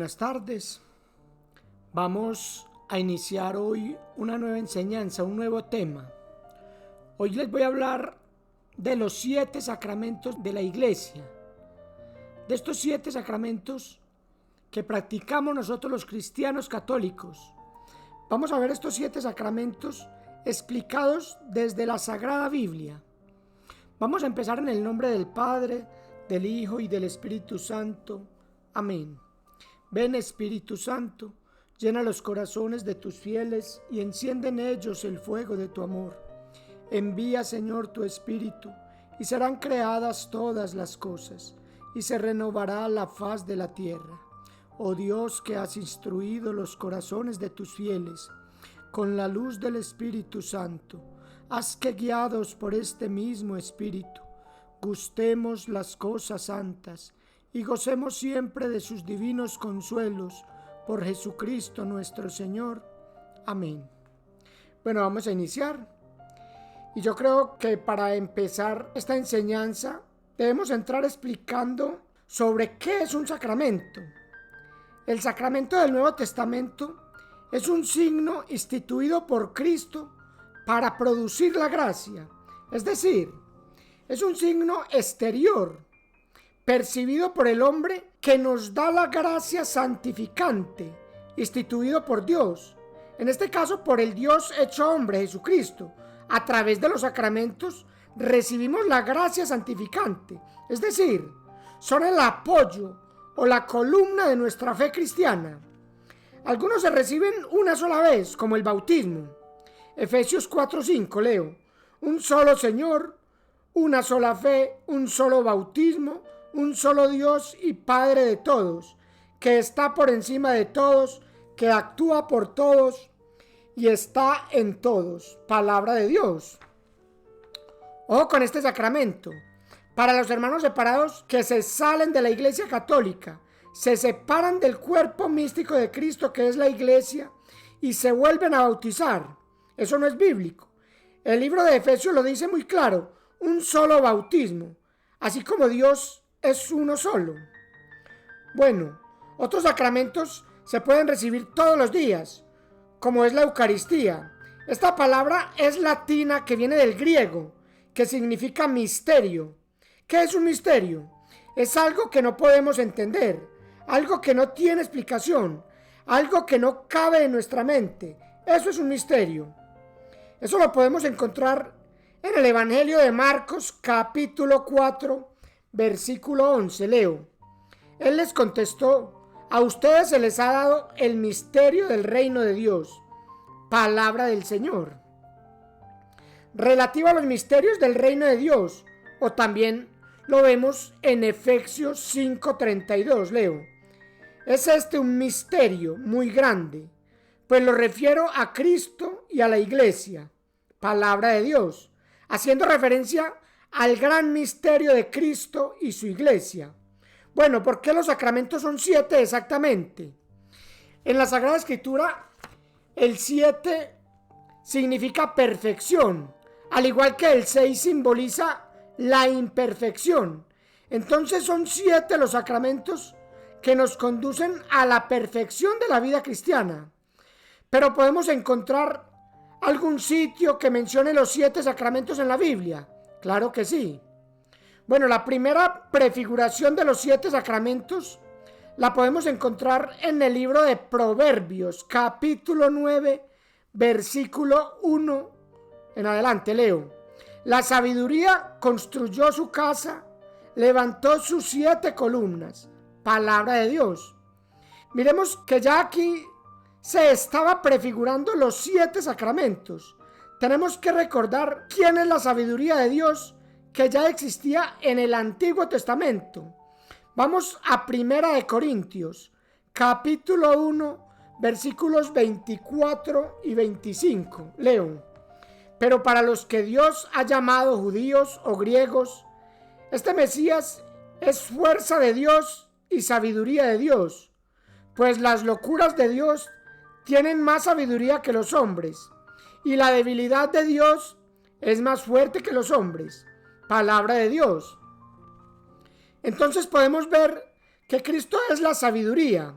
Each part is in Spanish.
Buenas tardes. Vamos a iniciar hoy una nueva enseñanza, un nuevo tema. Hoy les voy a hablar de los 7 sacramentos de la Iglesia. De estos 7 sacramentos que practicamos nosotros los cristianos católicos. Vamos a ver estos 7 sacramentos explicados desde la Sagrada Biblia. Vamos a empezar en el nombre del Padre, del Hijo y del Espíritu Santo. Amén. Ven, Espíritu Santo, llena los corazones de tus fieles y enciende en ellos el fuego de tu amor. Envía, Señor, tu Espíritu, y serán creadas todas las cosas, y se renovará la faz de la tierra. Oh Dios, que has instruido los corazones de tus fieles con la luz del Espíritu Santo, haz que, guiados por este mismo Espíritu, gustemos las cosas santas y gocemos siempre de sus divinos consuelos, por Jesucristo nuestro Señor. Amén. Bueno, vamos a iniciar. Y yo creo que para empezar esta enseñanza debemos entrar explicando sobre qué es un sacramento. El sacramento del Nuevo Testamento es un signo instituido por Cristo para producir la gracia. Es decir, es un signo exterior percibido por el hombre que nos da la gracia santificante, instituido por Dios, en este caso por el Dios hecho hombre, Jesucristo. A través de los sacramentos recibimos la gracia santificante, es decir, son el apoyo o la columna de nuestra fe cristiana. Algunos se reciben una sola vez, como el bautismo. Efesios 4:5 leo: un solo Señor, una sola fe, un solo bautismo, un solo Dios y Padre de todos, que está por encima de todos, que actúa por todos y está en todos. Palabra de Dios. Ojo con este sacramento. Para los hermanos separados que se salen de la Iglesia Católica, se separan del cuerpo místico de Cristo, que es la Iglesia, y se vuelven a bautizar. Eso no es bíblico. El libro de Efesios lo dice muy claro: un solo bautismo, así como Dios es uno solo. Bueno, otros sacramentos se pueden recibir todos los días, como es la Eucaristía. Esta palabra es latina, que viene del griego, que significa misterio. ¿Qué es un misterio? Es algo que no podemos entender, algo que no tiene explicación, algo que no cabe en nuestra mente. Eso es un misterio. Eso lo podemos encontrar en el Evangelio de Marcos, capítulo 4, versículo 11, leo: Él les contestó: a ustedes se les ha dado el misterio del reino de Dios. Palabra del Señor. Relativo a los misterios del reino de Dios, o también lo vemos en Efesios 5:32, leo: es este un misterio muy grande, pues lo refiero a Cristo y a la Iglesia. Palabra de Dios, haciendo referencia al gran misterio de Cristo y su Iglesia. Bueno, ¿por qué los sacramentos son 7 exactamente? En la Sagrada Escritura, el 7 significa perfección, al igual que el 6 simboliza la imperfección. Entonces son 7 los sacramentos que nos conducen a la perfección de la vida cristiana. Pero podemos encontrar algún sitio que mencione los 7 sacramentos en la Biblia. Claro que sí. Bueno, la primera prefiguración de los 7 sacramentos la podemos encontrar en el libro de Proverbios, capítulo 9, versículo 1 en adelante, leo: la sabiduría construyó su casa, levantó sus 7 columnas. Palabra de Dios. Miremos que ya aquí se estaba prefigurando los 7 sacramentos. Tenemos que recordar quién es la sabiduría de Dios, que ya existía en el Antiguo Testamento. Vamos a 1 de Corintios, capítulo 1, versículos 24 y 25. Leo: pero para los que Dios ha llamado judíos o griegos, este Mesías es fuerza de Dios y sabiduría de Dios, pues las locuras de Dios tienen más sabiduría que los hombres, y la debilidad de Dios es más fuerte que los hombres. Palabra de Dios. Entonces podemos ver que Cristo es la sabiduría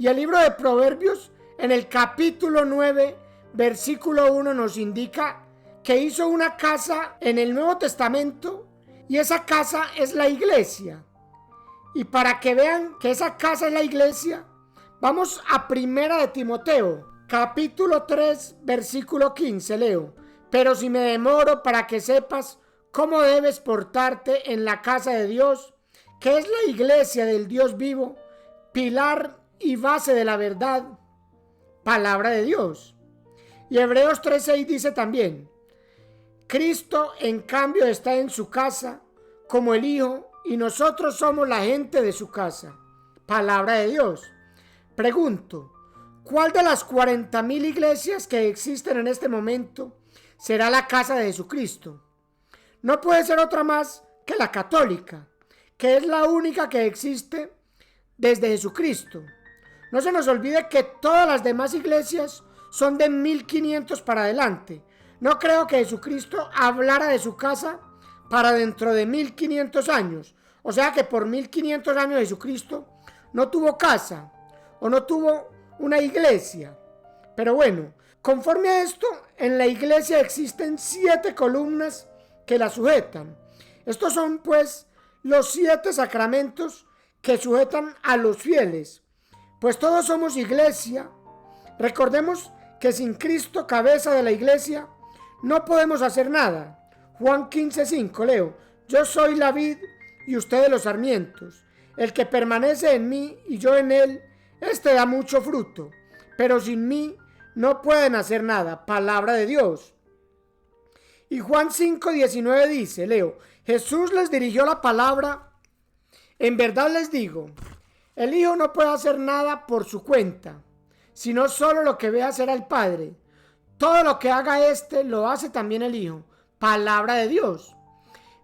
Y el libro de Proverbios, en el capítulo 9, versículo 1, nos indica que hizo una casa en el Nuevo Testamento y esa casa es la iglesia. Y para que vean que esa casa es la iglesia, vamos a Primera de Timoteo, capítulo 3, versículo 15, leo. Pero si me demoro para que sepas cómo debes portarte en la casa de Dios, que es la iglesia del Dios vivo, pilar y base de la verdad, palabra de Dios. Y Hebreos 3:6 dice también: Cristo en cambio está en su casa como el Hijo y nosotros somos la gente de su casa, palabra de Dios. Pregunto, ¿cuál de las 40,000 iglesias que existen en este momento será la casa de Jesucristo? No puede ser otra más que la católica, que es la única que existe desde Jesucristo. No se nos olvide que todas las demás iglesias son de 1500 para adelante. No creo que Jesucristo hablara de su casa para dentro de 1500 años. O sea que por 1500 años Jesucristo no tuvo casa o no tuvo una iglesia. Pero bueno, conforme a esto, en la iglesia existen 7 columnas que la sujetan. Estos son pues los 7 sacramentos que sujetan a los fieles. Pues todos somos iglesia. Recordemos que sin Cristo, cabeza de la iglesia, no podemos hacer nada. Juan 15:5, leo. Yo soy la vid y ustedes los sarmientos. El que permanece en mí y yo en él, este da mucho fruto. Pero sin mí no pueden hacer nada. Palabra de Dios. Y Juan 5:19 dice, leo. Jesús les dirigió la palabra. En verdad les digo, el Hijo no puede hacer nada por su cuenta, sino solo lo que ve hacer al Padre. Todo lo que haga éste lo hace también el Hijo. Palabra de Dios.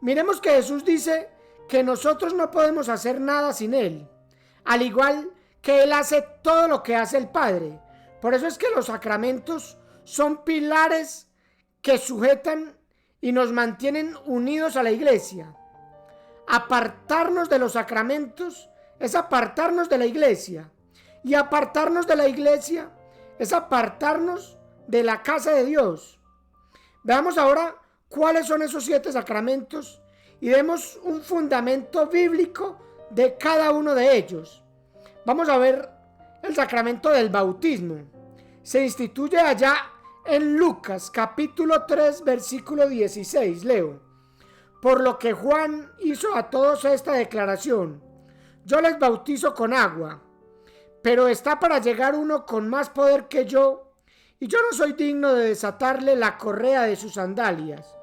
Miremos que Jesús dice que nosotros no podemos hacer nada sin Él, al igual que Él hace todo lo que hace el Padre. Por eso es que los sacramentos son pilares que sujetan y nos mantienen unidos a la iglesia. Apartarnos de los sacramentos es apartarnos de la iglesia, y apartarnos de la iglesia es apartarnos de la casa de Dios. Veamos ahora cuáles son esos 7 sacramentos y demos un fundamento bíblico de cada uno de ellos. Vamos a ver el sacramento del bautismo. Se instituye allá en Lucas capítulo 3 versículo 16, leo. Por lo que Juan hizo a todos esta declaración: yo les bautizo con agua, pero está para llegar uno con más poder que yo, y yo no soy digno de desatarle la correa de sus sandalias.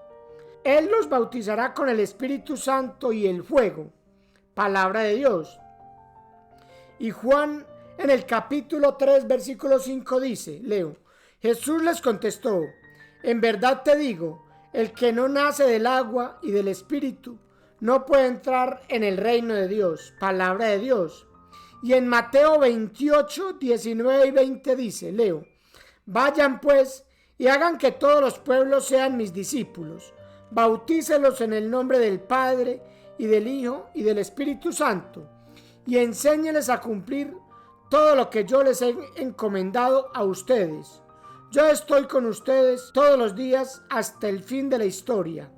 Él los bautizará con el Espíritu Santo y el fuego. Palabra de Dios. Y Juan en el capítulo 3 versículo 5 dice, leo. Jesús les contestó: en verdad te digo, el que no nace del agua y del Espíritu no puede entrar en el reino de Dios. Palabra de Dios. Y en Mateo 28, 19 y 20 dice, leo. Vayan pues y hagan que todos los pueblos sean mis discípulos. Bautícelos en el nombre del Padre y del Hijo y del Espíritu Santo. Y enséñeles a cumplir todo lo que yo les he encomendado a ustedes. Yo estoy con ustedes todos los días hasta el fin de la historia.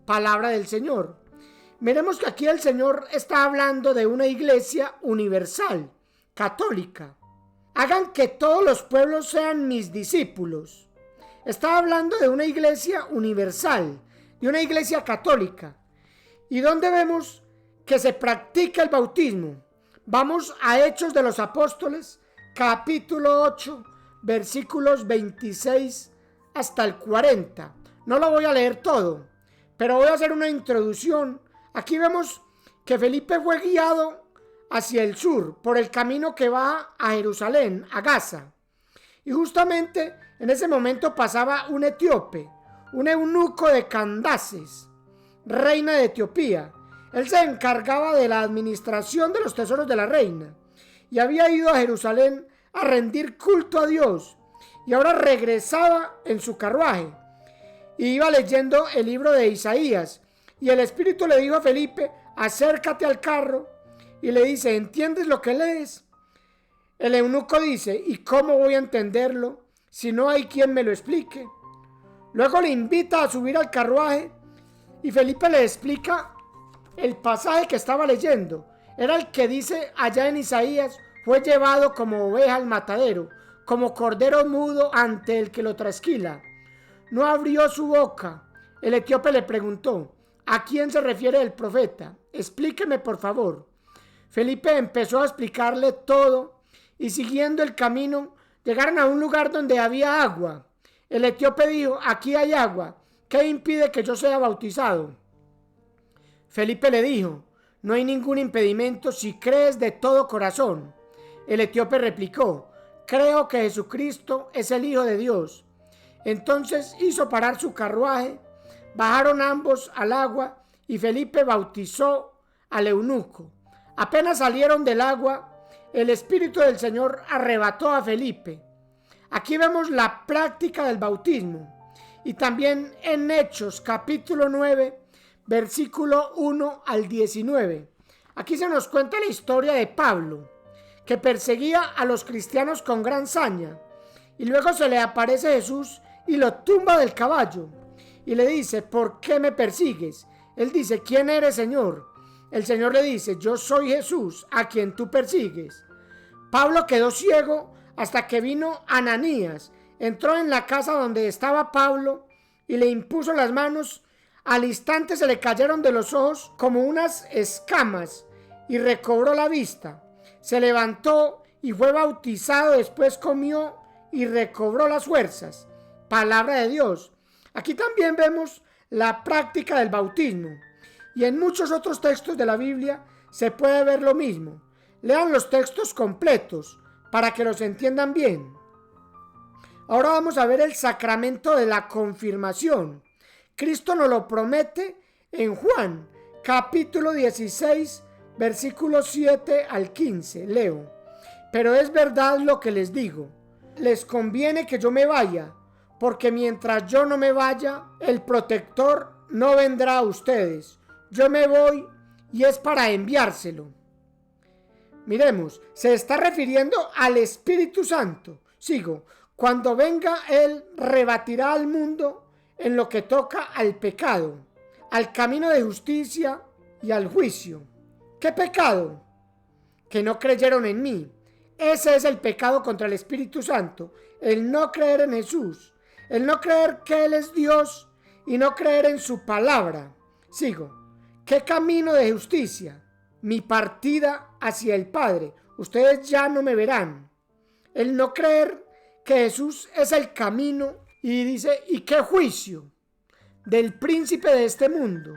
Palabra del Señor. Miremos que aquí el Señor está hablando de una iglesia universal, católica. Hagan que todos los pueblos sean mis discípulos. Está hablando de una iglesia universal, de una iglesia católica. ¿Y dónde vemos que se practica el bautismo? Vamos a Hechos de los Apóstoles, capítulo 8, versículos 26 hasta el 40. No lo voy a leer todo, pero voy a hacer una introducción. Aquí vemos que Felipe fue guiado hacia el sur por el camino que va a Jerusalén, a Gaza. Y justamente en ese momento pasaba un etíope, un eunuco de Candaces, reina de Etiopía. Él se encargaba de la administración de los tesoros de la reina y había ido a Jerusalén a rendir culto a Dios, y ahora regresaba en su carruaje y iba leyendo el libro de Isaías, y el Espíritu le dijo a Felipe: acércate al carro, y le dice: ¿entiendes lo que lees? El eunuco dice: ¿y cómo voy a entenderlo si no hay quien me lo explique? Luego le invita a subir al carruaje y Felipe le explica el pasaje que estaba leyendo. Era el que dice allá en Isaías: fue llevado como oveja al matadero, como cordero mudo ante el que lo trasquila. No abrió su boca. El etíope le preguntó: ¿a quién se refiere el profeta? Explíqueme, por favor. Felipe empezó a explicarle todo y siguiendo el camino llegaron a un lugar donde había agua. El etíope dijo: aquí hay agua, ¿qué impide que yo sea bautizado? Felipe le dijo: no hay ningún impedimento si crees de todo corazón. El etíope replicó: creo que Jesucristo es el Hijo de Dios. Entonces hizo parar su carruaje, bajaron ambos al agua y Felipe bautizó al eunuco. Apenas salieron del agua, el Espíritu del Señor arrebató a Felipe. Aquí vemos la práctica del bautismo y también en Hechos capítulo 9, versículo 1 al 19. Aquí se nos cuenta la historia de Pablo, que perseguía a los cristianos con gran saña, y luego se le aparece Jesús y lo tumba del caballo y le dice: ¿por qué me persigues? Él dice: ¿quién eres, Señor? El Señor le dice: yo soy Jesús a quien tú persigues. Pablo quedó ciego hasta que vino Ananías, entró en la casa donde estaba Pablo y le impuso las manos. Al instante se le cayeron de los ojos como unas escamas y recobró la vista. Se levantó y fue bautizado, después comió y recobró las fuerzas. Palabra de Dios. Aquí también vemos la práctica del bautismo y en muchos otros textos de la Biblia se puede ver lo mismo. Lean los textos completos para que los entiendan bien. Ahora vamos a ver el sacramento de la confirmación. Cristo nos lo promete en Juan capítulo 16, versículos 7 al 15. Leo: pero es verdad lo que les digo, les conviene que yo me vaya, porque mientras yo no me vaya, el protector no vendrá a ustedes. Yo me voy y es para enviárselo. Miremos, se está refiriendo al Espíritu Santo. Sigo: cuando venga Él, rebatirá al mundo en lo que toca al pecado, al camino de justicia y al juicio. ¿Qué pecado? Que no creyeron en mí. Ese es el pecado contra el Espíritu Santo, el no creer en Jesús, el no creer que Él es Dios y no creer en su palabra. Sigo: ¿qué camino de justicia? Mi partida hacia el Padre. Ustedes ya no me verán. El no creer que Jesús es el camino. Y dice: ¿y qué juicio? Del príncipe de este mundo,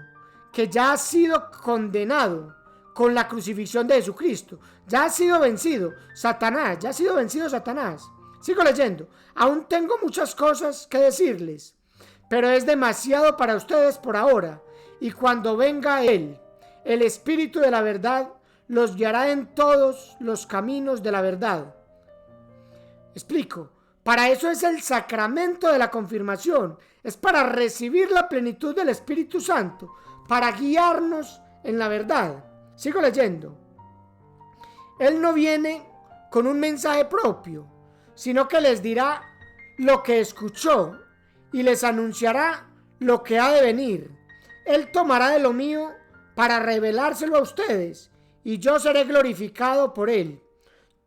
que ya ha sido condenado con la crucifixión de Jesucristo. Ya ha sido vencido Satanás, ya ha sido vencido Satanás. Sigo leyendo: aún tengo muchas cosas que decirles, pero es demasiado para ustedes por ahora, y cuando venga Él, el Espíritu de la verdad, los guiará en todos los caminos de la verdad. Explico: para eso es el sacramento de la confirmación, es para recibir la plenitud del Espíritu Santo, para guiarnos en la verdad. Sigo leyendo: Él no viene con un mensaje propio, sino que les dirá lo que escuchó y les anunciará lo que ha de venir. Él tomará de lo mío para revelárselo a ustedes, y yo seré glorificado por Él.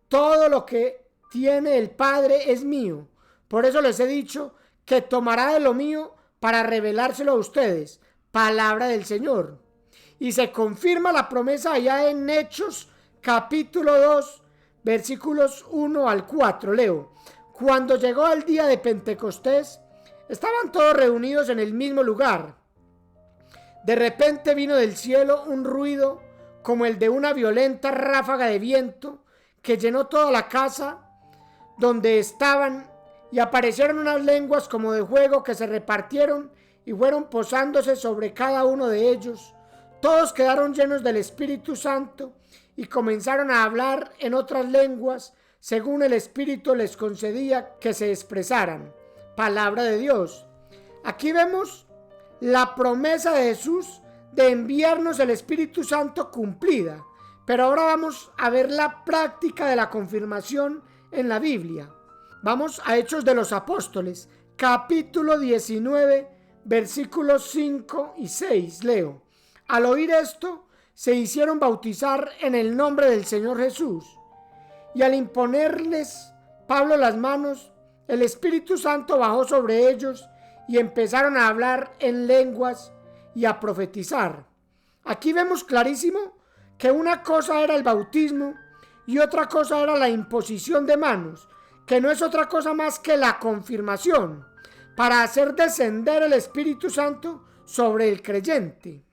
Todo lo que tiene el Padre es mío. Por eso les he dicho que tomará de lo mío para revelárselo a ustedes. Palabra del Señor. Y se confirma la promesa allá en Hechos capítulo 2, versículos 1 al 4. Leo: cuando llegó el día de Pentecostés, estaban todos reunidos en el mismo lugar. De repente vino del cielo un ruido como el de una violenta ráfaga de viento que llenó toda la casa donde estaban, y aparecieron unas lenguas como de fuego que se repartieron y fueron posándose sobre cada uno de ellos. Todos quedaron llenos del Espíritu Santo y comenzaron a hablar en otras lenguas según el Espíritu les concedía que se expresaran. Palabra de Dios. Aquí vemos la promesa de Jesús de enviarnos el Espíritu Santo cumplida, Pero ahora vamos a ver la práctica de la confirmación en la Biblia. Vamos a Hechos de los Apóstoles, capítulo 19, versículos 5 y 6. Leo: al oír esto, se hicieron bautizar en el nombre del Señor Jesús. Y al imponerles Pablo las manos, el Espíritu Santo bajó sobre ellos y empezaron a hablar en lenguas y a profetizar. Aquí vemos clarísimo que una cosa era el bautismo y otra cosa era la imposición de manos, que no es otra cosa más que la confirmación, para hacer descender el Espíritu Santo sobre el creyente.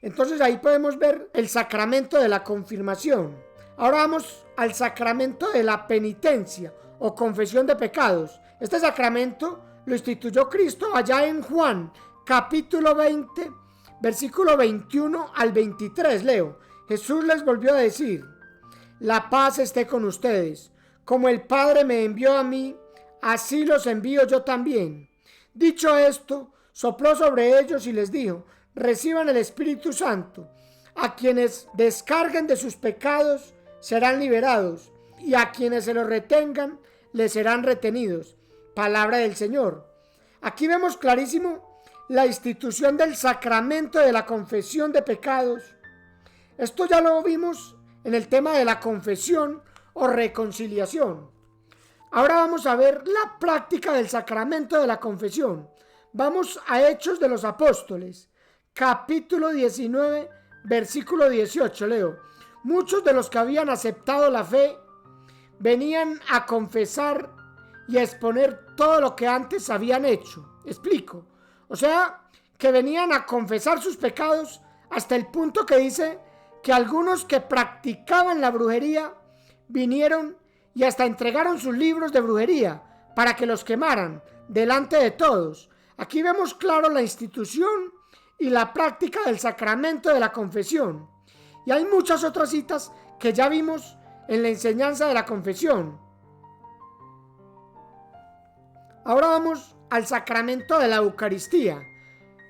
Entonces ahí podemos ver el sacramento de la confirmación. Ahora vamos al sacramento de la penitencia o confesión de pecados. Este sacramento lo instituyó Cristo allá en Juan, capítulo 20, versículo 21 al 23. Leo: Jesús les volvió a decir: la paz esté con ustedes. Como el Padre me envió a mí, así los envío yo también. Dicho esto, sopló sobre ellos y les dijo: reciban el Espíritu Santo. A quienes descarguen de sus pecados serán liberados, y a quienes se los retengan les serán retenidos. Palabra del Señor. Aquí vemos clarísimo la institución del sacramento de la confesión de pecados. Esto ya lo vimos en el tema de la confesión o reconciliación. Ahora vamos a ver la práctica del sacramento de la confesión. Vamos a Hechos de los Apóstoles, capítulo 19, versículo 18. Leo: muchos de los que habían aceptado la fe venían a confesar y a exponer todo lo que antes habían hecho. Explico. O sea, que venían a confesar sus pecados hasta el punto que dice que algunos que practicaban la brujería vinieron y hasta entregaron sus libros de brujería para que los quemaran delante de todos. Aquí vemos claro la institución y la práctica del sacramento de la confesión. Y hay muchas otras citas que ya vimos en la enseñanza de la confesión. Ahora vamos al sacramento de la Eucaristía.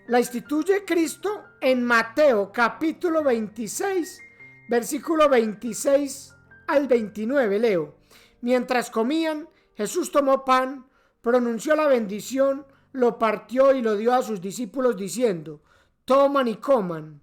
La instituye Cristo en Mateo capítulo 26, versículo 26 al 29. Leo: mientras comían, Jesús tomó pan, pronunció la bendición, lo partió y lo dio a sus discípulos diciendo: toman y coman,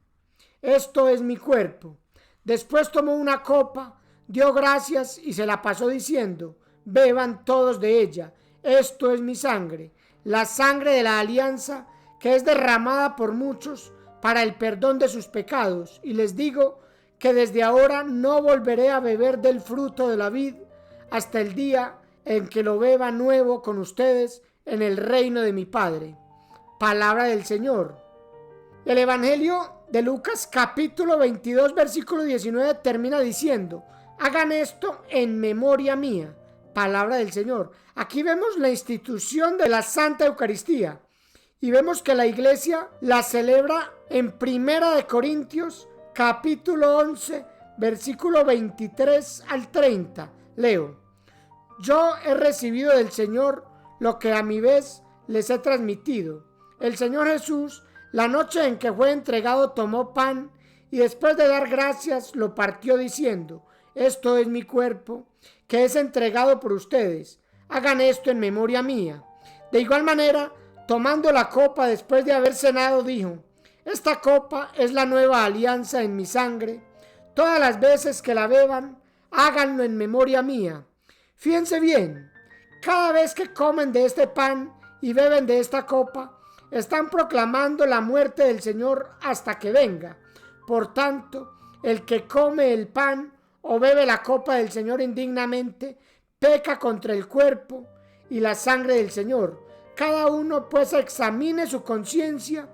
esto es mi cuerpo. Después tomó una copa, dio gracias y se la pasó diciendo: beban todos de ella, esto es mi sangre, la sangre de la alianza que es derramada por muchos para el perdón de sus pecados. Y les digo que desde ahora no volveré a beber del fruto de la vid hasta el día en que lo beba nuevo con ustedes en el reino de mi Padre. Palabra del Señor. El Evangelio de Lucas capítulo 22 versículo 19 termina diciendo: hagan esto en memoria mía. Palabra del Señor. Aquí vemos la institución de la Santa Eucaristía y vemos que la Iglesia la celebra en Primera de Corintios capítulo 11 versículo 23 al 30. Leo: yo he recibido del Señor lo que a mi vez les he transmitido. El Señor Jesús, la noche en que fue entregado, tomó pan y después de dar gracias lo partió diciendo: esto es mi cuerpo, que es entregado por ustedes. Hagan esto en memoria mía. De igual manera, tomando la copa después de haber cenado, dijo: esta copa es la nueva alianza en mi sangre. Todas las veces que la beban, háganlo en memoria mía. Fíjense bien, cada vez que comen de este pan y beben de esta copa, están proclamando la muerte del Señor hasta que venga. Por tanto, el que come el pan o bebe la copa del Señor indignamente, peca contra el cuerpo y la sangre del Señor. Cada uno pues examine su conciencia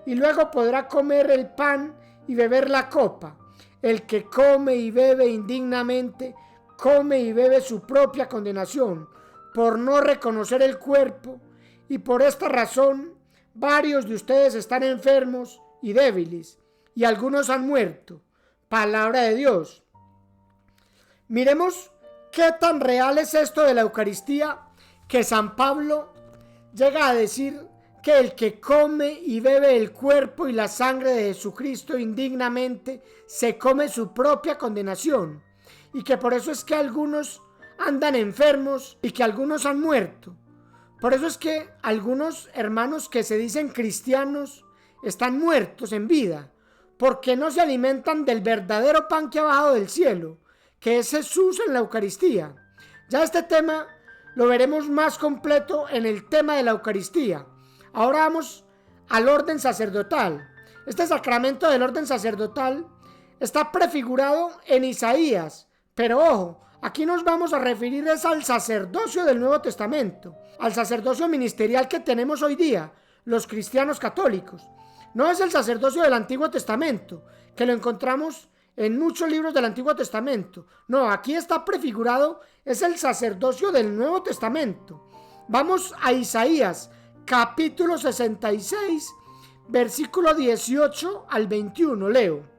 y luego podrá comer el pan y beber la copa. El que come y bebe indignamente, come y bebe su propia condenación por no reconocer el cuerpo, y por esta razón varios de ustedes están enfermos y débiles, y algunos han muerto. Palabra de Dios. Miremos qué tan real es esto de la Eucaristía, que San Pablo llega a decir que el que come y bebe el cuerpo y la sangre de Jesucristo indignamente se come su propia condenación, y que por eso es que algunos andan enfermos y que algunos han muerto. Por eso es que algunos hermanos que se dicen cristianos están muertos en vida, porque no se alimentan del verdadero pan que ha bajado del cielo, que es Jesús en la Eucaristía. Ya este tema lo veremos más completo en el tema de la Eucaristía. Ahora vamos al orden sacerdotal. Este sacramento del orden sacerdotal está prefigurado en Isaías, pero ojo, aquí nos vamos a referir al sacerdocio del Nuevo Testamento, al sacerdocio ministerial que tenemos hoy día, los cristianos católicos. No es el sacerdocio del Antiguo Testamento, que lo encontramos en muchos libros del Antiguo Testamento. No, aquí está prefigurado, es el sacerdocio del Nuevo Testamento. Vamos a Isaías, capítulo 66, versículo 18 al 21, leo.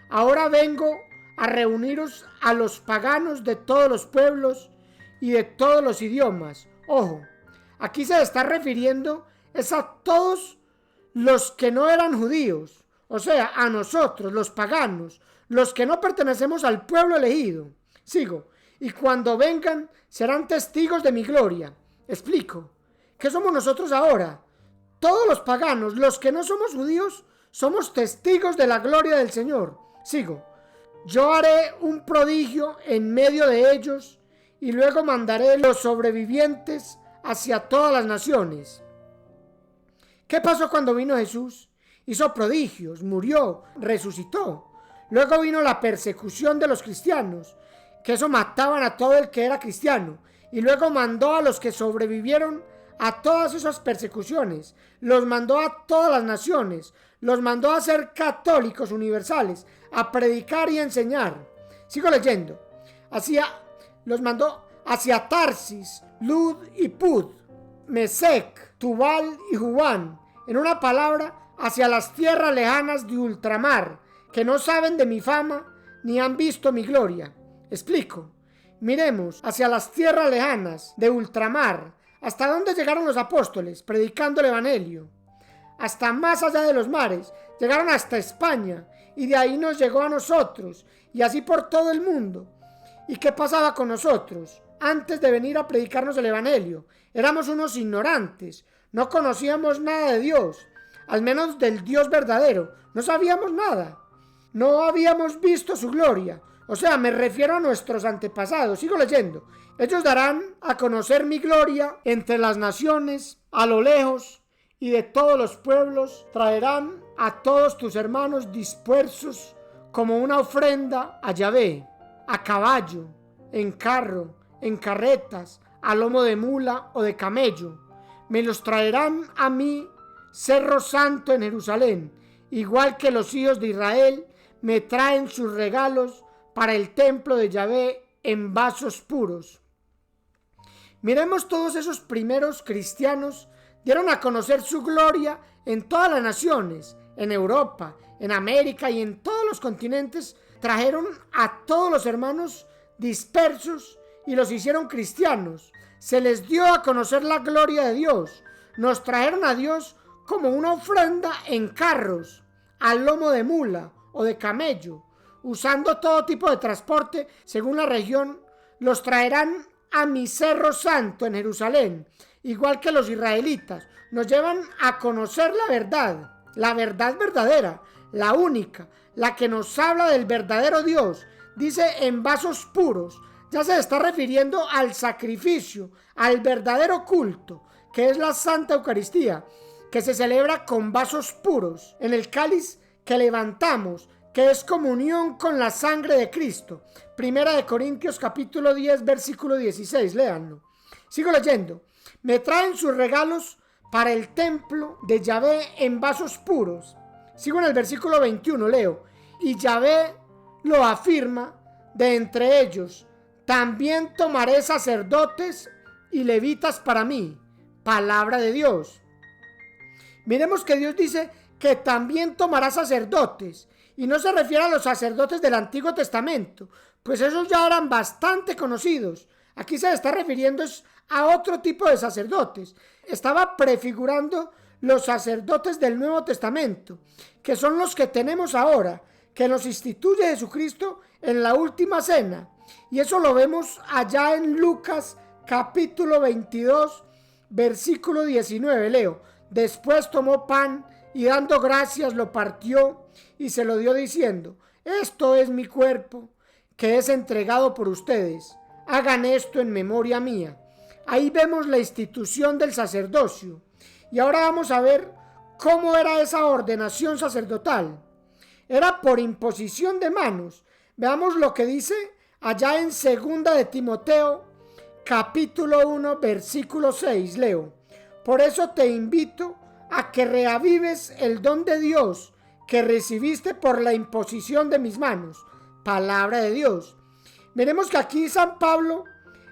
Ahora vengo a reuniros a los paganos de todos los pueblos y de todos los idiomas. Ojo, aquí se está refiriendo es a todos los que no eran judíos, o sea, a nosotros, los paganos, los que no pertenecemos al pueblo elegido. Sigo. Y cuando vengan, serán testigos de mi gloria. Explico. ¿Qué somos nosotros ahora? Todos los paganos, los que no somos judíos, somos testigos de la gloria del Señor. Sigo. Yo haré un prodigio en medio de ellos y luego mandaré los sobrevivientes hacia todas las naciones. ¿Qué pasó cuando vino Jesús? Hizo prodigios, murió, resucitó. Luego vino la persecución de los cristianos, que eso mataban a todo el que era cristiano. Y luego mandó a los que sobrevivieron a todas esas persecuciones. Los mandó a todas las naciones. Los mandó a ser católicos universales, a predicar y enseñar. Sigo leyendo. Los mandó hacia Tarsis, Lud y Pud, Mesec, Tubal y Jubán. En una palabra, hacia las tierras lejanas de ultramar, que no saben de mi fama ni han visto mi gloria. Explico. Miremos hacia las tierras lejanas de ultramar. ¿Hasta dónde llegaron los apóstoles predicando el evangelio? Hasta más allá de los mares. Llegaron hasta España y de ahí nos llegó a nosotros y así por todo el mundo. ¿Y qué pasaba con nosotros? Antes de venir a predicarnos el evangelio, éramos unos ignorantes. No conocíamos nada de Dios, al menos del Dios verdadero. No sabíamos nada. No habíamos visto su gloria. O sea, me refiero a nuestros antepasados. Sigo leyendo. Ellos darán a conocer mi gloria entre las naciones, a lo lejos, y de todos los pueblos traerán a todos tus hermanos dispersos como una ofrenda a Yahvé, a caballo, en carro, en carretas, a lomo de mula o de camello. Me los traerán a mí, Cerro Santo en Jerusalén, igual que los hijos de Israel me traen sus regalos para el templo de Yahvé en vasos puros. Miremos, todos esos primeros cristianos dieron a conocer su gloria en todas las naciones, en Europa, en América y en todos los continentes. Trajeron a todos los hermanos dispersos y los hicieron cristianos. Se les dio a conocer la gloria de Dios. Nos trajeron a Dios como una ofrenda en carros, al lomo de mula o de camello, usando todo tipo de transporte según la región. Los traerán a mi Cerro Santo en Jerusalén, igual que los israelitas. Nos llevan a conocer la verdad verdadera, la única, la que nos habla del verdadero Dios. Dice en vasos puros. Ya se está refiriendo al sacrificio, al verdadero culto, que es la Santa Eucaristía, que se celebra con vasos puros, en el cáliz que levantamos, que es comunión con la sangre de Cristo. Primera de Corintios capítulo 10, versículo 16, léanlo. Sigo leyendo. Me traen sus regalos para el templo de Yahvé en vasos puros. Sigo en el versículo 21, leo. Y Yahvé lo afirma de entre ellos. También tomaré sacerdotes y levitas para mí. Palabra de Dios. Miremos que Dios dice que también tomará sacerdotes. Y no se refiere a los sacerdotes del Antiguo Testamento, pues esos ya eran bastante conocidos. Aquí se está refiriendo a otro tipo de sacerdotes. Estaba prefigurando los sacerdotes del Nuevo Testamento, que son los que tenemos ahora, que nos instituye Jesucristo en la última cena. Y eso lo vemos allá en Lucas capítulo 22, versículo 19. Leo: después tomó pan y dando gracias lo partió y se lo dio diciendo: esto es mi cuerpo, que es entregado por ustedes. Hagan esto en memoria mía. Ahí vemos la institución del sacerdocio. Y ahora vamos a ver cómo era esa ordenación sacerdotal. Era por imposición de manos. Veamos lo que dice allá en 2 de Timoteo, capítulo 1, versículo 6. Leo: por eso te invito a que reavives el don de Dios que recibiste por la imposición de mis manos. Palabra de Dios. Miremos que aquí San Pablo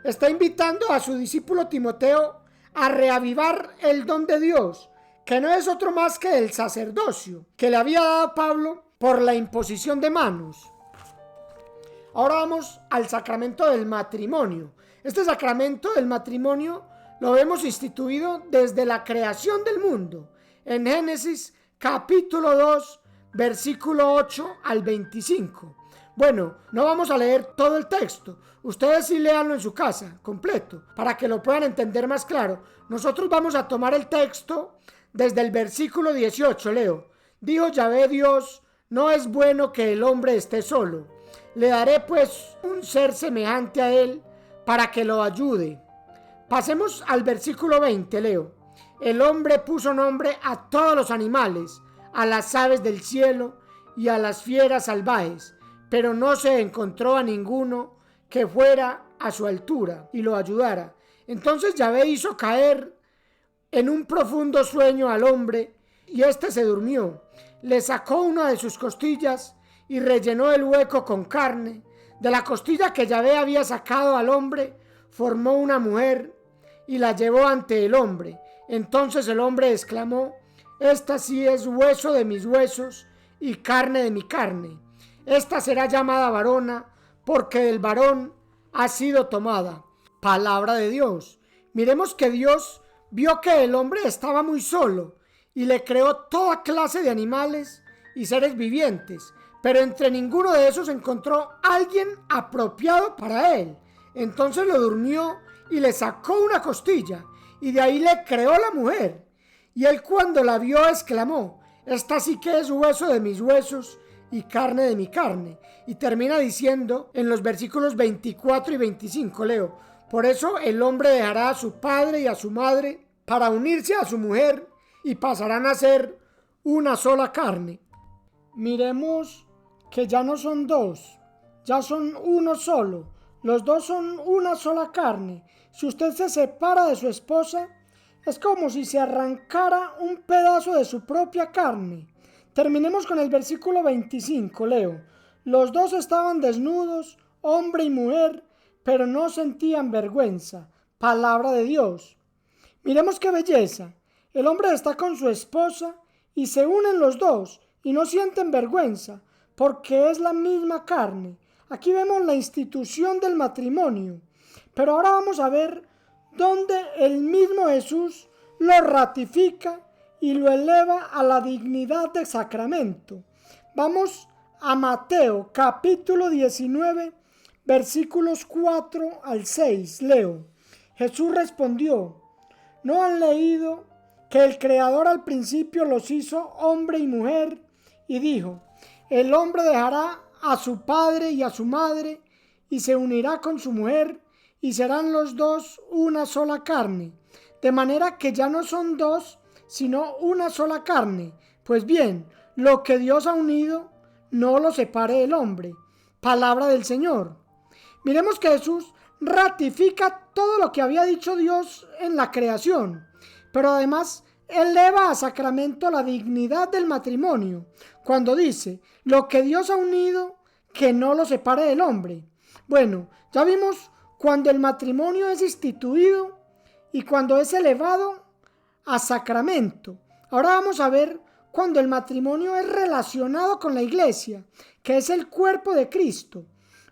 está invitando a su discípulo Timoteo a reavivar el don de Dios, que no es otro más que el sacerdocio que le había dado Pablo por la imposición de manos. Ahora vamos al sacramento del matrimonio. Este sacramento del matrimonio lo vemos instituido desde la creación del mundo, en Génesis capítulo 2, versículo 8 al 25. Bueno, no vamos a leer todo el texto. Ustedes sí léanlo en su casa, completo, para que lo puedan entender más claro. Nosotros vamos a tomar el texto desde el versículo 18. Leo: dijo Yahvé Dios: no es bueno que el hombre esté solo. Le daré pues un ser semejante a él para que lo ayude. Pasemos al versículo 20. Leo: el hombre puso nombre a todos los animales, a las aves del cielo y a las fieras salvajes, pero no se encontró a ninguno que fuera a su altura y lo ayudara. Entonces Yahvé hizo caer en un profundo sueño al hombre, y éste se durmió. Le sacó una de sus costillas y rellenó el hueco con carne. De la costilla que Yahvé había sacado al hombre, formó una mujer y la llevó ante el hombre. Entonces el hombre exclamó: esta sí es hueso de mis huesos y carne de mi carne. Esta será llamada varona, porque del varón ha sido tomada. Palabra de Dios. Miremos que Dios vio que el hombre estaba muy solo y le creó toda clase de animales y seres vivientes, pero entre ninguno de esos encontró alguien apropiado para él. Entonces lo durmió y le sacó una costilla, y de ahí le creó la mujer. Y él, cuando la vio, exclamó: esta sí que es hueso de mis huesos y carne de mi carne. Y termina diciendo en los versículos 24 y 25, leo: por eso el hombre dejará a su padre y a su madre para unirse a su mujer, y pasarán a ser una sola carne. Miremos que ya no son dos, ya son uno solo. Los dos son una sola carne. Si usted se separa de su esposa, es como si se arrancara un pedazo de su propia carne. Terminemos con el versículo 25, leo: los dos estaban desnudos, hombre y mujer, pero no sentían vergüenza. Palabra de Dios. Miremos qué belleza. El hombre está con su esposa y se unen los dos y no sienten vergüenza, porque es la misma carne. Aquí vemos la institución del matrimonio. Pero ahora vamos a ver dónde el mismo Jesús lo ratifica y lo eleva a la dignidad de sacramento. Vamos a Mateo capítulo 19, versículos 4 al 6. Leo: Jesús respondió: ¿no han leído que el Creador al principio los hizo hombre y mujer? Y dijo: el hombre dejará a su padre y a su madre y se unirá con su mujer, y serán los dos una sola carne. De manera que ya no son dos, sino una sola carne. Pues bien, lo que Dios ha unido, no lo separe el hombre. Palabra del Señor. Miremos que Jesús ratifica todo lo que había dicho Dios en la creación, pero además eleva a sacramento la dignidad del matrimonio, cuando dice: lo que Dios ha unido, que no lo separe el hombre. Bueno, ya vimos cuando el matrimonio es instituido y cuando es elevado a sacramento. Ahora vamos a ver cuando el matrimonio es relacionado con la iglesia, que es el cuerpo de Cristo.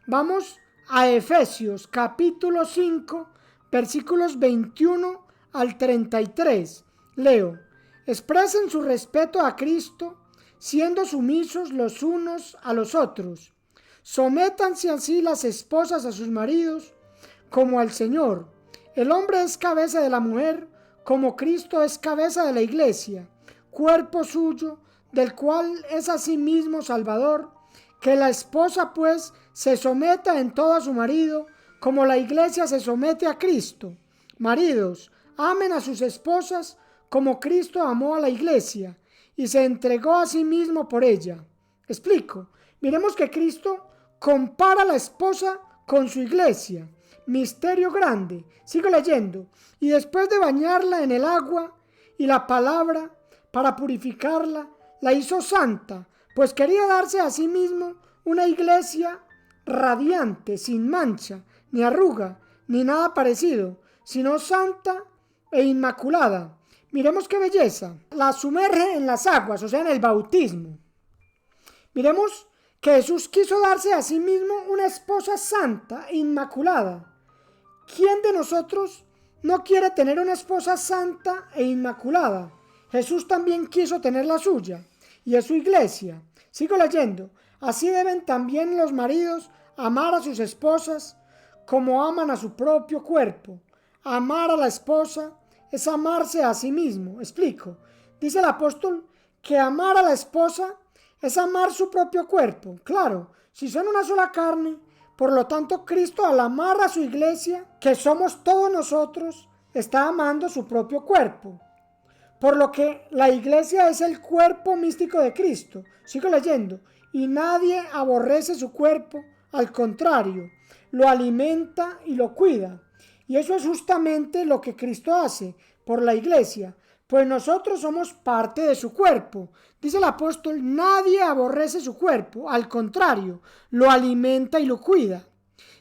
Vamos a Efesios capítulo 5, versículos 21 al 33. Leo: expresen su respeto a Cristo, siendo sumisos los unos a los otros. Sométanse así las esposas a sus maridos, como al Señor. El hombre es cabeza de la mujer, como Cristo es cabeza de la iglesia, cuerpo suyo, del cual es asimismo Salvador. Que la esposa, pues, se someta en todo a su marido, como la iglesia se somete a Cristo. Maridos, amen a sus esposas, como Cristo amó a la iglesia, y se entregó a sí mismo por ella. Explico. Miremos que Cristo compara a la esposa con su iglesia. Misterio grande. Sigo leyendo. Y después de bañarla en el agua y la palabra para purificarla, la hizo santa, pues quería darse a sí mismo una iglesia radiante, sin mancha, ni arruga, ni nada parecido, sino santa e inmaculada. Miremos qué belleza. La sumerge en las aguas, o sea, en el bautismo. Miremos que Jesús quiso darse a sí mismo una esposa santa e inmaculada. ¿Quién de nosotros no quiere tener una esposa santa e inmaculada? Jesús también quiso tener la suya, y es su iglesia. Sigo leyendo. Así deben también los maridos amar a sus esposas como aman a su propio cuerpo. Amar a la esposa es amarse a sí mismo. Explico. Dice el apóstol que amar a la esposa es amar su propio cuerpo. Claro, si son una sola carne, por lo tanto Cristo, al amar a su iglesia, que somos todos nosotros, está amando su propio cuerpo. Por lo que la iglesia es el cuerpo místico de Cristo. Sigo leyendo. Y nadie aborrece su cuerpo, al contrario, lo alimenta y lo cuida. Y eso es justamente lo que Cristo hace por la iglesia, pues nosotros somos parte de su cuerpo. Dice el apóstol, nadie aborrece su cuerpo, al contrario, lo alimenta y lo cuida.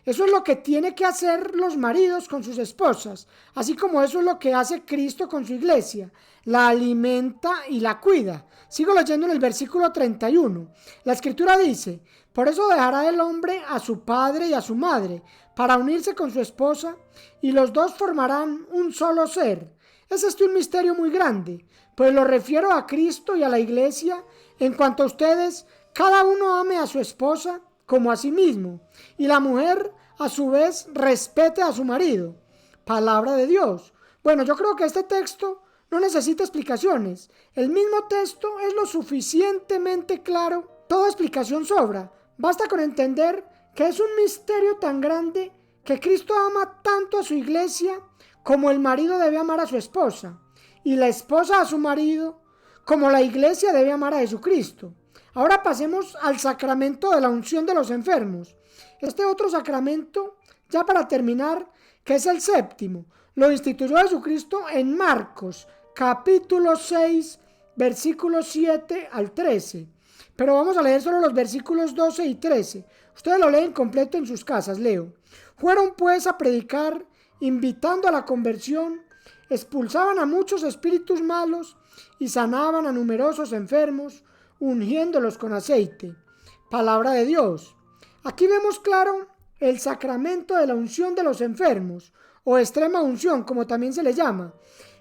Eso es lo que tienen que hacer los maridos con sus esposas, así como eso es lo que hace Cristo con su iglesia, la alimenta y la cuida. Sigo leyendo en el versículo 31. La escritura dice, por eso dejará el hombre a su padre y a su madre, para unirse con su esposa, y los dos formarán un solo ser. Es un misterio muy grande, pues lo refiero a Cristo y a la iglesia, en cuanto a ustedes, cada uno ame a su esposa como a sí mismo, y la mujer a su vez respete a su marido. Palabra de Dios. Bueno, yo creo que este texto no necesita explicaciones. El mismo texto es lo suficientemente claro. Toda explicación sobra. Basta con entender que es un misterio tan grande que Cristo ama tanto a su iglesia como el marido debe amar a su esposa, y la esposa a su marido como la iglesia debe amar a Jesucristo. Ahora pasemos al sacramento de la unción de los enfermos. Este otro sacramento, ya para terminar, que es el séptimo, lo instituyó Jesucristo en Marcos, capítulo 6, versículos 7 al 13. Pero vamos a leer solo los versículos 12 y 13. Ustedes lo leen completo en sus casas, leo. Fueron pues a predicar, invitando a la conversión, expulsaban a muchos espíritus malos y sanaban a numerosos enfermos, ungiéndolos con aceite. Palabra de Dios. Aquí vemos claro el sacramento de la unción de los enfermos, o extrema unción, como también se le llama.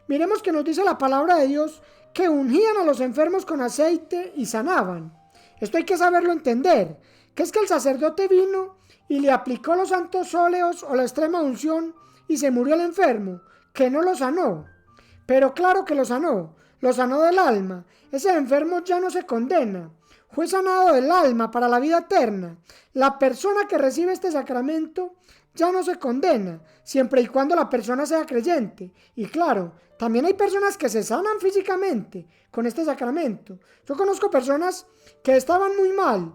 Miremos que nos dice la palabra de Dios que ungían a los enfermos con aceite y sanaban. Esto hay que saberlo entender, que es que el sacerdote vino y le aplicó los santos óleos o la extrema unción y se murió el enfermo, que no lo sanó. Pero claro que lo sanó del alma. Ese enfermo ya no se condena, fue sanado del alma para la vida eterna. La persona que recibe este sacramento ya no se condena, siempre y cuando la persona sea creyente. Y claro, también hay personas que se sanan físicamente con este sacramento. Yo conozco personas que estaban muy mal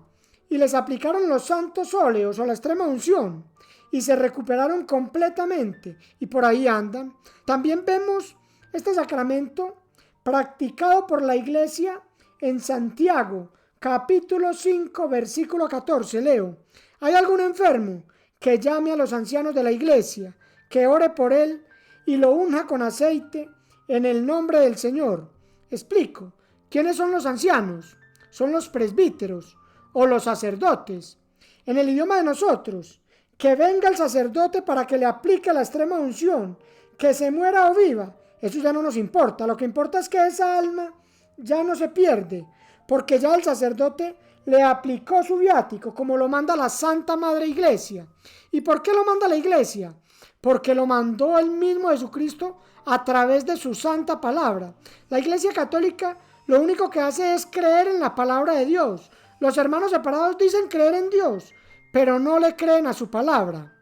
y les aplicaron los santos óleos o la extrema unción y se recuperaron completamente y por ahí andan. También vemos este sacramento practicado por la iglesia en Santiago, capítulo 5, versículo 14, leo. ¿Hay algún enfermo? Que llame a los ancianos de la iglesia, que ore por él y lo unja con aceite en el nombre del Señor. Explico. ¿Quiénes son los ancianos? Son los presbíteros o los sacerdotes. En el idioma de nosotros, que venga el sacerdote para que le aplique la extrema unción, que se muera o viva, Eso ya no nos importa. Lo que importa es que esa alma ya no se pierde, porque ya el sacerdote le aplicó su viático, como lo manda la Santa Madre Iglesia. ¿Y por qué lo manda la Iglesia? Porque lo mandó el mismo Jesucristo a través de su santa palabra. La Iglesia Católica lo único que hace es creer en la palabra de Dios. Los hermanos separados dicen creer en Dios, pero no le creen a su palabra.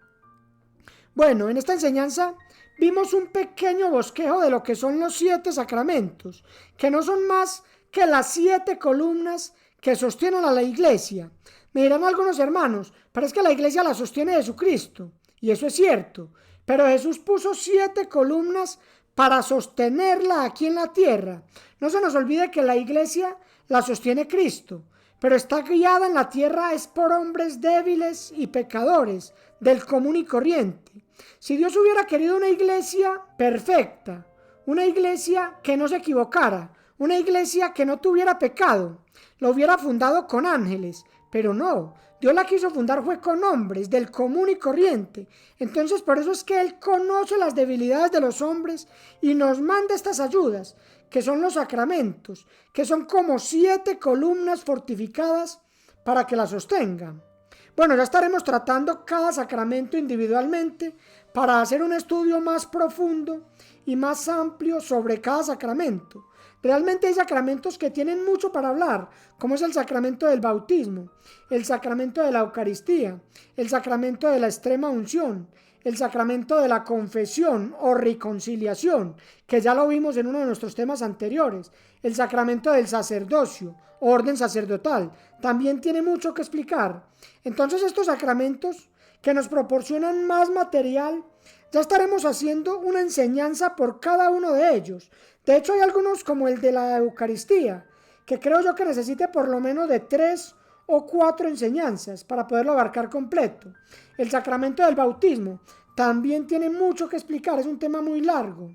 Bueno, en esta enseñanza vimos un pequeño bosquejo de lo que son los 7 sacramentos, que no son más que las 7 columnas que sostienen a la Iglesia. Me dirán algunos hermanos, pero es que la Iglesia la sostiene Jesucristo, y eso es cierto, pero Jesús puso 7 columnas para sostenerla aquí en la tierra. No se nos olvide que la Iglesia la sostiene Cristo, pero está guiada en la tierra es por hombres débiles y pecadores del común y corriente. Si Dios hubiera querido una iglesia perfecta, una iglesia que no se equivocara, una iglesia que no tuviera pecado, lo hubiera fundado con ángeles, pero no. Dios la quiso fundar fue con hombres del común y corriente. Entonces por eso es que Él conoce las debilidades de los hombres y nos manda estas ayudas, que son los sacramentos, que son como 7 columnas fortificadas para que la sostengan. Bueno, ya estaremos tratando cada sacramento individualmente para hacer un estudio más profundo y más amplio sobre cada sacramento. Realmente hay sacramentos que tienen mucho para hablar, como es el sacramento del bautismo, el sacramento de la Eucaristía, el sacramento de la extrema unción, el sacramento de la confesión o reconciliación, que ya lo vimos en uno de nuestros temas anteriores, el sacramento del sacerdocio, orden sacerdotal, también tiene mucho que explicar. Entonces estos sacramentos que nos proporcionan más material, ya estaremos haciendo una enseñanza por cada uno de ellos. De hecho hay algunos como el de la Eucaristía, que creo yo que necesite por lo menos de 3 o 4 enseñanzas para poderlo abarcar completo. El sacramento del bautismo también tiene mucho que explicar, es un tema muy largo.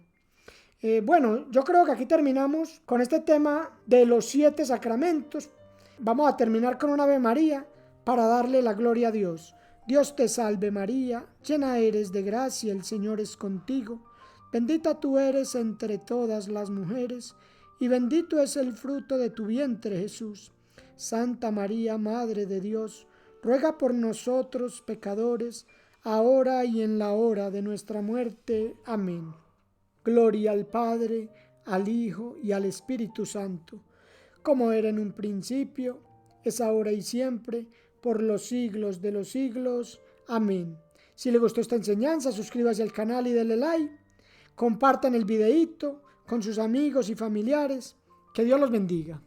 Bueno, yo creo que aquí terminamos con este tema de los 7 sacramentos. Vamos a terminar con un Ave María para darle la gloria a Dios. Dios te salve María, llena eres de gracia, el Señor es contigo. Bendita tú eres entre todas las mujeres, y bendito es el fruto de tu vientre Jesús. Santa María, Madre de Dios, ruega por nosotros pecadores, ahora y en la hora de nuestra muerte. Amén. Gloria al Padre, al Hijo y al Espíritu Santo, como era en un principio, es ahora y siempre, por los siglos de los siglos. Amén. Si le gustó esta enseñanza, suscríbase al canal y denle like. Compartan el videíto con sus amigos y familiares. Que Dios los bendiga.